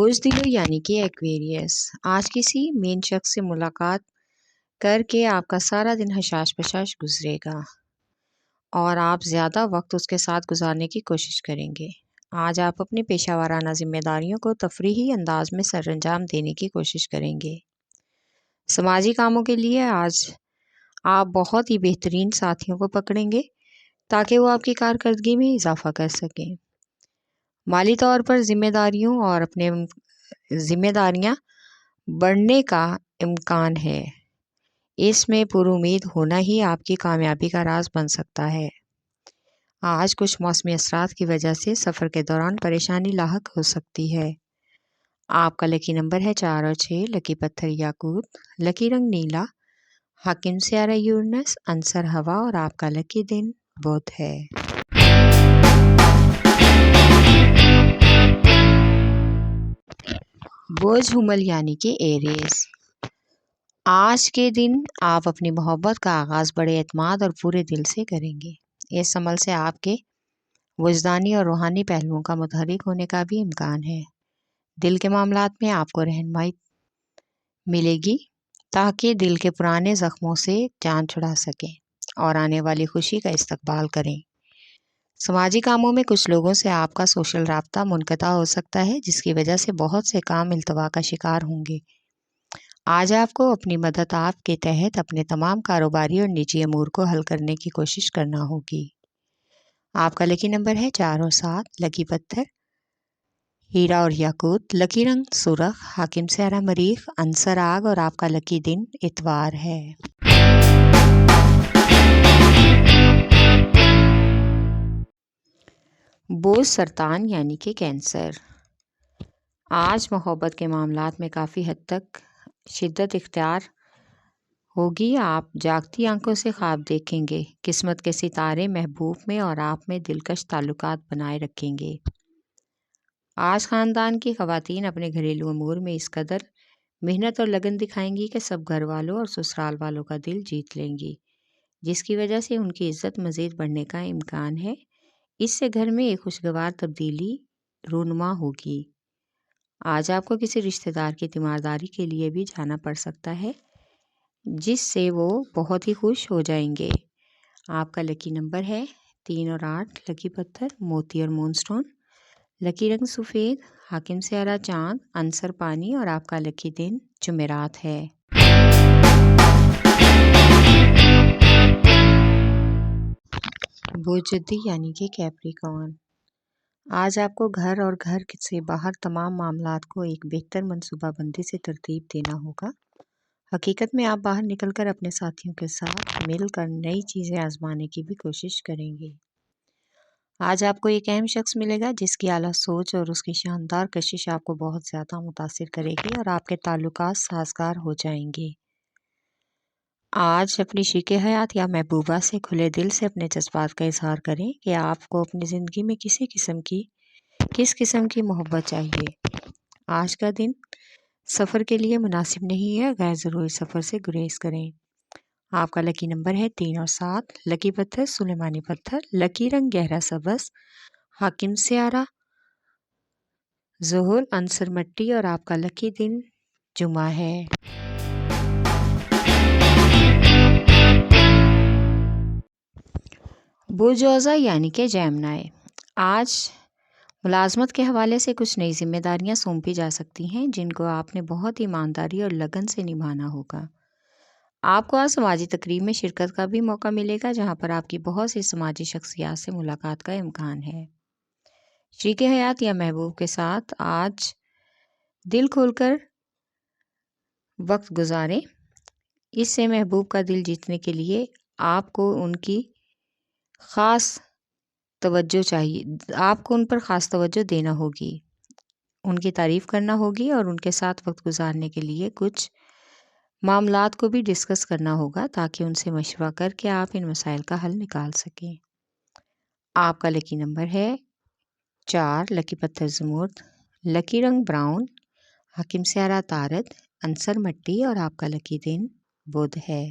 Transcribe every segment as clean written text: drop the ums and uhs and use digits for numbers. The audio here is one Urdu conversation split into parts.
بزدلو یعنی کہ ایکویریس آج کسی مین شخص سے ملاقات کر کے آپ کا سارا دن حشاش پشاش گزرے گا اور آپ زیادہ وقت اس کے ساتھ گزارنے کی کوشش کریں گے۔ آج آپ اپنی پیشہ ورانہ ذمہ داریوں کو تفریحی انداز میں سر انجام دینے کی کوشش کریں گے۔ سماجی کاموں کے لیے آج آپ بہت ہی بہترین ساتھیوں کو پکڑیں گے تاکہ وہ آپ کی کارکردگی میں اضافہ کر سکیں۔ مالی طور پر ذمہ داریوں اور اپنے ذمہ داریاں بڑھنے کا امکان ہے۔ اس میں پر امید ہونا ہی آپ کی کامیابی کا راز بن سکتا ہے۔ آج کچھ موسمی اثرات کی وجہ سے سفر کے دوران پریشانی لاحق ہو سکتی ہے۔ آپ کا لکی نمبر ہے 4 اور 6، لکی پتھر یاقوت، لکی رنگ نیلا، حاکم سیارہ یورینس، عنصر ہوا اور آپ کا لکی دن بدھ ہے۔ بوجھ حمل یعنی کہ ایریز آج کے دن آپ اپنی محبت کا آغاز بڑے اعتماد اور پورے دل سے کریں گے۔ اس عمل سے آپ کے وجدانی اور روحانی پہلوؤں کا متحرک ہونے کا بھی امکان ہے۔ دل کے معاملات میں آپ کو رہنمائی ملے گی تاکہ دل کے پرانے زخموں سے جان چھڑا سکیں اور آنے والی خوشی کا استقبال کریں۔ سماجی کاموں میں کچھ لوگوں سے آپ کا سوشل رابطہ منقطع ہو سکتا ہے، جس کی وجہ سے بہت سے کام التوا کا شکار ہوں گے۔ آج آپ کو اپنی مدت آپ کے تحت اپنے تمام کاروباری اور نجی امور کو حل کرنے کی کوشش کرنا ہوگی۔ آپ کا لکی نمبر ہے 4 اور 7، لکی پتھر ہیرا اور یاقوت، لکی رنگ سرخ، حاکم سیارہ مریخ، عنصر آگ اور آپ کا لکی دن اتوار ہے۔ بوجھ سرطان یعنی کہ کینسر آج محبت کے معاملات میں کافی حد تک شدت اختیار ہوگی۔ آپ جاگتی آنکھوں سے خواب دیکھیں گے، قسمت کے ستارے محبوب میں اور آپ میں دلکش تعلقات بنائے رکھیں گے۔ آج خاندان کی خواتین اپنے گھریلو امور میں اس قدر محنت اور لگن دکھائیں گی کہ سب گھر والوں اور سسرال والوں کا دل جیت لیں گی، جس کی وجہ سے ان کی عزت مزید بڑھنے کا امکان ہے۔ اس سے گھر میں ایک خوشگوار تبدیلی رونما ہوگی۔ آج آپ کو کسی رشتہ دار کی تیمارداری کے لیے بھی جانا پڑ سکتا ہے، جس سے وہ بہت ہی خوش ہو جائیں گے۔ آپ کا لکی نمبر ہے 3 اور 8، لکی پتھر موتی اور مون سٹون، لکی رنگ سفید، حاکم سیارہ چاند، عنصر پانی اور آپ کا لکی دن جمعرات ہے۔ بوجھدی یعنی کہ کیپریکارن آج آپ کو گھر اور گھر سے باہر تمام معاملات کو ایک بہتر منصوبہ بندی سے ترتیب دینا ہوگا۔ حقیقت میں آپ باہر نکل کر اپنے ساتھیوں کے ساتھ مل کر نئی چیزیں آزمانے کی بھی کوشش کریں گے۔ آج آپ کو ایک اہم شخص ملے گا جس کی اعلیٰ سوچ اور اس کی شاندار کشش آپ کو بہت زیادہ متاثر کرے گی اور آپ کے تعلقات سازگار ہو جائیں گے۔ آج اپنی شریک حیات یا محبوبہ سے کھلے دل سے اپنے جذبات کا اظہار کریں کہ آپ کو اپنی زندگی میں کس قسم کی محبت چاہیے۔ آج کا دن سفر کے لیے مناسب نہیں ہے، غیر ضروری سفر سے گریز کریں۔ آپ کا لکی نمبر ہے 3 اور 7، لکی پتھر سلیمانی پتھر، لکی رنگ گہرا سبز، حاکم سیارہ زحل، عنصر مٹی اور آپ کا لکی دن جمعہ ہے۔ بوجھوزا یعنی کہ جیمنائی آج ملازمت کے حوالے سے کچھ نئی ذمہ داریاں سونپی جا سکتی ہیں جن کو آپ نے بہت ہی ایمانداری اور لگن سے نبھانا ہوگا۔ آپ کو آج سماجی تقریب میں شرکت کا بھی موقع ملے گا جہاں پر آپ کی بہت سی سماجی شخصیات سے ملاقات کا امکان ہے۔ شریک حیات یا محبوب کے ساتھ آج دل کھول کر وقت گزاریں۔ اس سے محبوب کا دل جیتنے کے لیے آپ کو ان پر خاص توجہ دینا ہوگی، ان کی تعریف کرنا ہوگی اور ان کے ساتھ وقت گزارنے کے لیے کچھ معاملات کو بھی ڈسکس کرنا ہوگا تاکہ ان سے مشورہ کر کے آپ ان مسائل کا حل نکال سکیں۔ آپ کا لکی نمبر ہے 4، لکی پتھر زمرد، لکی رنگ براؤن، حاکم سیارہ طارد، عنصر مٹی اور آپ کا لکی دن بدھ ہے۔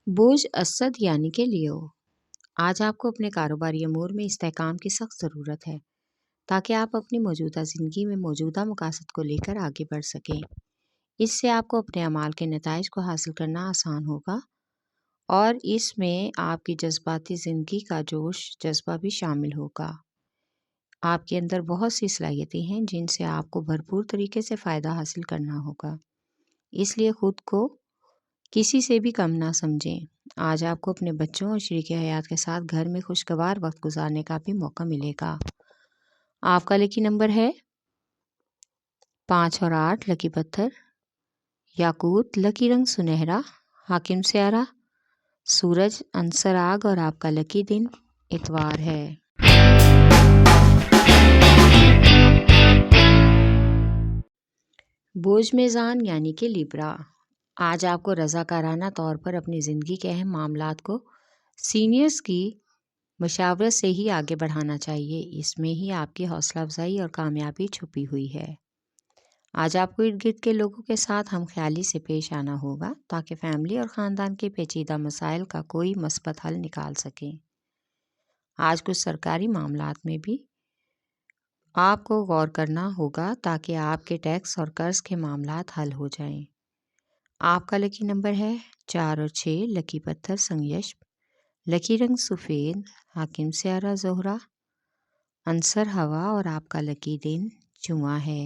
بوجھ اسد یعنی کہ لیو آج آپ کو اپنے کاروباری امور میں استحکام کی سخت ضرورت ہے تاکہ آپ اپنی موجودہ زندگی میں موجودہ مقاصد کو لے کر آگے بڑھ سکیں۔ اس سے آپ کو اپنے اعمال کے نتائج کو حاصل کرنا آسان ہوگا اور اس میں آپ کی جذباتی زندگی کا جوش جذبہ بھی شامل ہوگا۔ آپ کے اندر بہت سی صلاحیتیں ہیں جن سے آپ کو بھرپور طریقے سے فائدہ حاصل کرنا ہوگا، اس لیے خود کو کسی سے بھی کم نہ سمجھیں۔ آج آپ کو اپنے بچوں اور شریک حیات کے ساتھ گھر میں خوشگوار وقت گزارنے کا بھی موقع ملے گا۔ آپ کا لکی نمبر ہے 5 اور 8، لکی پتھر یاقوت، لکی رنگ سنہرا، حاکم سیارہ سورج، عنصر آگ اور آپ کا لکی دن اتوار ہے۔ بوجھ میزان یعنی کہ لیبرا، آج آپ کو رضاکارانہ طور پر اپنی زندگی کے اہم معاملات کو سینئرز کی مشاورت سے ہی آگے بڑھانا چاہیے، اس میں ہی آپ کی حوصلہ افزائی اور کامیابی چھپی ہوئی ہے۔ آج آپ کو ارد گرد کے لوگوں کے ساتھ ہم خیالی سے پیش آنا ہوگا تاکہ فیملی اور خاندان کے پیچیدہ مسائل کا کوئی مثبت حل نکال سکیں۔ آج کچھ سرکاری معاملات میں بھی آپ کو غور کرنا ہوگا تاکہ آپ کے ٹیکس اور قرض کے معاملات حل ہو جائیں۔ آپ کا لکی نمبر ہے 4 اور 6، لکی پتھر سنگیش، لکی رنگ سفید، حاکم سیارہ زہرہ، عنصر ہوا اور آپ کا لکی دن جمعہ ہے۔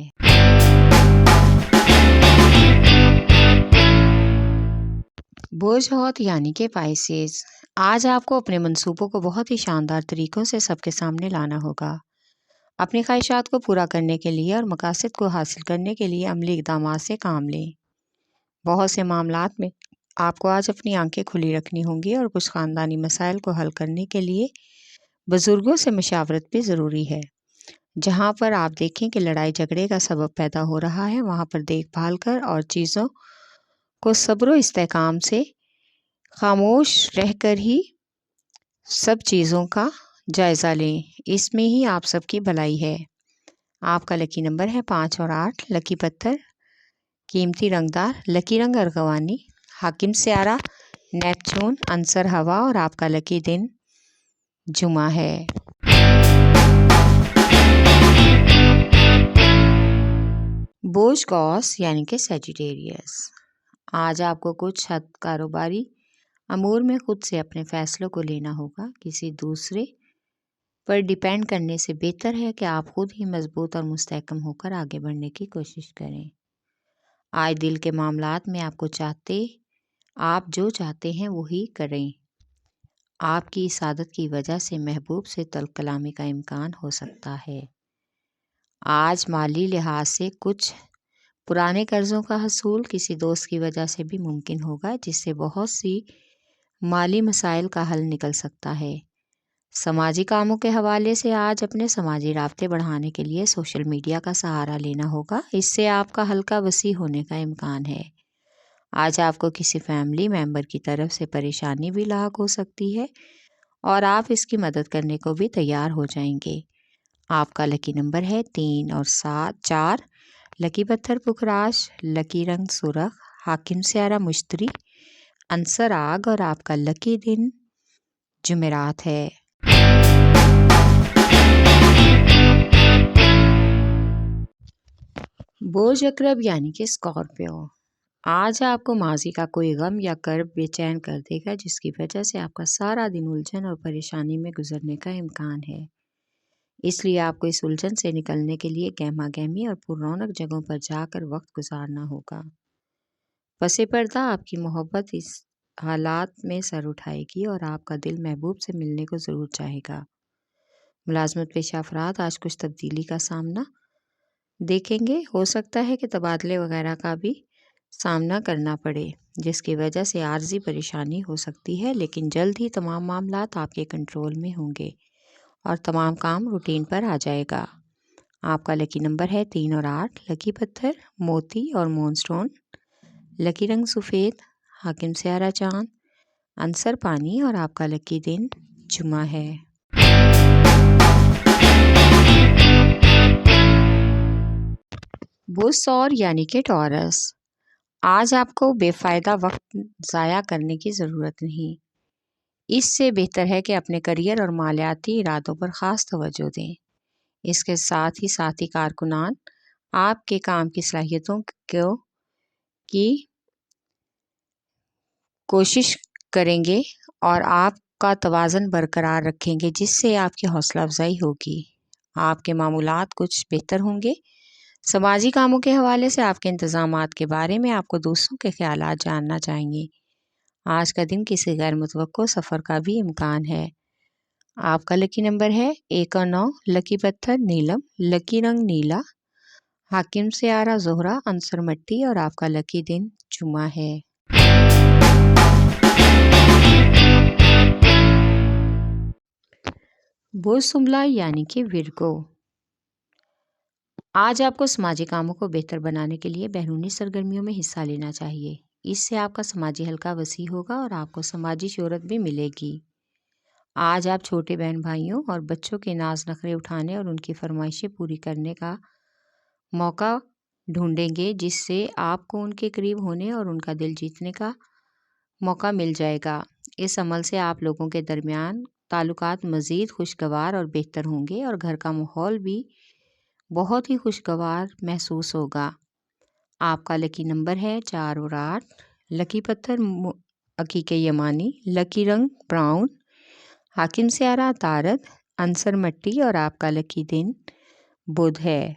بوجھ ہوت یعنی کہ پائسیز، آج آپ کو اپنے منصوبوں کو بہت ہی شاندار طریقوں سے سب کے سامنے لانا ہوگا۔ اپنی خواہشات کو پورا کرنے کے لیے اور مقاصد کو حاصل کرنے کے لیے عملی اقدامات سے کام لیں۔ بہت سے معاملات میں آپ کو آج اپنی آنکھیں کھلی رکھنی ہوں گی اور کچھ خاندانی مسائل کو حل کرنے کے لیے بزرگوں سے مشاورت بھی ضروری ہے۔ جہاں پر آپ دیکھیں کہ لڑائی جھگڑے کا سبب پیدا ہو رہا ہے، وہاں پر دیکھ بھال کر اور چیزوں کو صبر و استحکام سے خاموش رہ کر ہی سب چیزوں کا جائزہ لیں، اس میں ہی آپ سب کی بھلائی ہے۔ آپ کا لکی نمبر ہے 5 اور 8، لکی پتھر قیمتی رنگدار، لکی رنگ ارغوانی، حاکم سیارہ نیپچون، عنصر ہوا اور آپ کا لکی دن جمعہ ہے۔ بوجھ قوس یعنی کہ سیجیٹیریس، آج آپ کو کچھ حد کاروباری امور میں خود سے اپنے فیصلوں کو لینا ہوگا۔ کسی دوسرے پر ڈیپینڈ کرنے سے بہتر ہے کہ آپ خود ہی مضبوط اور مستحکم ہو کر آگے بڑھنے کی کوشش کریں۔ آج دل کے معاملات میں آپ جو چاہتے ہیں وہی کریں۔ آپ کی اس عادت کی وجہ سے محبوب سے تلخ کلامی کا امکان ہو سکتا ہے۔ آج مالی لحاظ سے کچھ پرانے قرضوں کا حصول کسی دوست کی وجہ سے بھی ممکن ہوگا، جس سے بہت سی مالی مسائل کا حل نکل سکتا ہے۔ سماجی کاموں کے حوالے سے آج اپنے سماجی رابطے بڑھانے کے لیے سوشل میڈیا کا سہارا لینا ہوگا، اس سے آپ کا حلقہ وسیع ہونے کا امکان ہے۔ آج آپ کو کسی فیملی ممبر کی طرف سے پریشانی بھی لاحق ہو سکتی ہے اور آپ اس کی مدد کرنے کو بھی تیار ہو جائیں گے۔ آپ کا لکی نمبر ہے 3 اور 4، لکی پتھر پکھراش، لکی رنگ سرخ، حاکم سیارہ مشتری، عنصر آگ اور آپ کا لکی دن جمعرات ہے۔ بوجھ عقرب یعنی کہ اسکارپیو، آج آپ کو ماضی کا کوئی غم یا کرب بے چین کر دے گا، جس کی وجہ سے آپ کا سارا دن الجھن اور پریشانی میں گزرنے کا امکان ہے۔ اس لیے آپ کو اس الجھن سے نکلنے کے لیے گہما گہمی اور پر رونق جگہوں پر جا کر وقت گزارنا ہوگا۔ پس پردہ آپ کی محبت اس حالات میں سر اٹھائے گی اور آپ کا دل محبوب سے ملنے کو ضرور چاہے گا۔ ملازمت پیشہ افراد آج کچھ تبدیلی کا سامنا دیکھیں گے، ہو سکتا ہے کہ تبادلے وغیرہ کا بھی سامنا کرنا پڑے، جس کی وجہ سے عارضی پریشانی ہو سکتی ہے، لیکن جلد ہی تمام معاملات آپ کے کنٹرول میں ہوں گے اور تمام کام روٹین پر آ جائے گا۔ آپ کا لکی نمبر ہے 3 اور 8، لکی پتھر موتی اور مون سٹون، لکی رنگ سفید، حاکم سیارہ چاند، عنصر پانی اور آپ کا لکی دن جمعہ ہے۔ بوجھ سور یعنی کہ ٹورس، آج آپ کو بے فائدہ وقت ضائع کرنے کی ضرورت نہیں۔ اس سے بہتر ہے کہ اپنے کریئر اور مالیاتی ارادوں پر خاص توجہ دیں۔ اس کے ساتھ ہی ساتھی کارکنان آپ کے کام کی صلاحیتوں کی کوشش کریں گے اور آپ کا توازن برقرار رکھیں گے، جس سے آپ کی حوصلہ افزائی ہوگی۔ آپ کے معمولات کچھ بہتر ہوں گے۔ سماجی کاموں کے حوالے سے آپ کے انتظامات کے بارے میں آپ کو دوسروں کے خیالات جاننا چاہیے۔ آج کا دن کسی غیر متوقع سفر کا بھی امکان ہے۔ آپ کا لکی نمبر ہے 1 اور 9، لکی پتھر نیلم، لکی رنگ نیلا، حاکم سیارہ زہرہ، عنصر مٹی اور آپ کا لکی دن جمعہ ہے۔ برج سنبلہ یعنی کہ ورگو، آج آپ کو سماجی کاموں کو بہتر بنانے کے لیے بیرونی سرگرمیوں میں حصہ لینا چاہیے۔ اس سے آپ کا سماجی حلقہ وسیع ہوگا اور آپ کو سماجی شہرت بھی ملے گی۔ آج آپ چھوٹے بہن بھائیوں اور بچوں کے ناز نخرے اٹھانے اور ان کی فرمائشیں پوری کرنے کا موقع ڈھونڈیں گے، جس سے آپ کو ان کے قریب ہونے اور ان کا دل جیتنے کا موقع مل جائے گا۔ اس عمل سے آپ لوگوں کے درمیان تعلقات مزید خوشگوار اور بہتر ہوں گے اور گھر کا ماحول بھی بہت ہی خوشگوار محسوس ہوگا۔ آپ کا لکی نمبر ہے 4 اور 8، لکی پتھر عقیق یمانی، لکی رنگ براؤن، حاکم سیارہ عطارد، عنصر مٹی اور آپ کا لکی دن بدھ ہے۔